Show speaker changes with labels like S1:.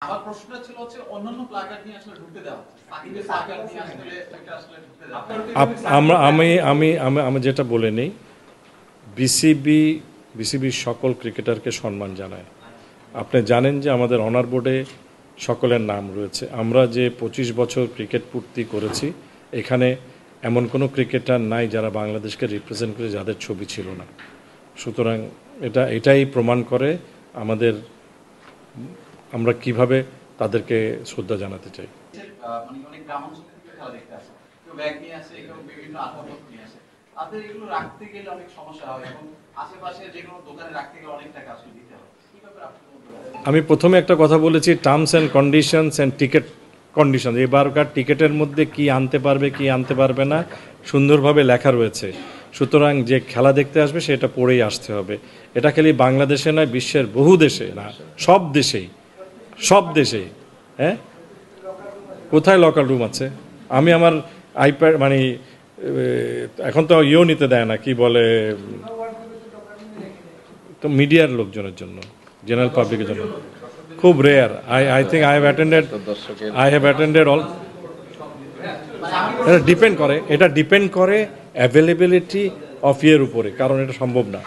S1: আমার প্রশ্নটা ছিল হচ্ছে অন্যান্য প্লাকার্ড নিয়ে আসলে ঢুকতে দেওয়া হচ্ছে সাকিবের প্লাকার্ড নিয়ে আসলে এটা আসলে ঢুকতে দেওয়া হচ্ছে।
S2: আমরা আমি আমি আমি আমি যেটা বলে নেই, বিসিবির সকল ক্রিকেটারকে সম্মান জানায়। আপনি জানেন যে আমাদের অনার বোর্ডে সকলের নাম রয়েছে। আমরা যে 25 বছর ক্রিকেট পূর্তি করেছি, এখানে এমন কোনো ক্রিকেটার নাই যারা বাংলাদেশকে রিপ্রেজেন্ট করে যাদের ছবি ছিল না। সুতরাং এটাই প্রমাণ করে আমরা কিভাবে তাদেরকে শ্রদ্ধা জানাতে চাই।
S1: মানে অনেক গ্রামাঞ্চল থেকে খেলা দেখতে আসে, কেউ ব্যাগ নিয়ে আসে, কেউ বিভিন্ন আসবাবপত্র নিয়ে আসে। তাদের এগুলো রাখতে গেলে অনেক সমস্যা হয় এবং আশেপাশে যে কোনো দোকানে রাখতে গেলে অনেক টাকা আসলে দিতে হয়। কি ব্যাপারে আপনি বলতে?
S2: আমি প্রথমে একটা কথা বলেছি, terms and conditions and ticket condition. এবারকার টিকিটের মধ্যে কি আনতে পারবে কি আনতে পারবে না সুন্দরভাবে লেখা রয়েছে। সুতরাং যে খেলা দেখতে আসবে সেটা পড়েই আসতে হবে। এটা খালি বাংলাদেশে নয়, বিশ্বের বহু দেশে, না সব দেশেই হ্যাঁ। কোথায় লকাল রুম আছে? আমি আমার আইপ্যাড মানে এখন তো নিতে দেয় না, কি বলে, তো মিডিয়ার লোকজনের জন্য, জেনারেল পাবলিকের জন্য খুব rare. I think I have attended all. এটা ডিপেন্ড করে অ্যাভেলেবিলিটি অফ ইয়ের উপরে, কারণ এটা সম্ভব না।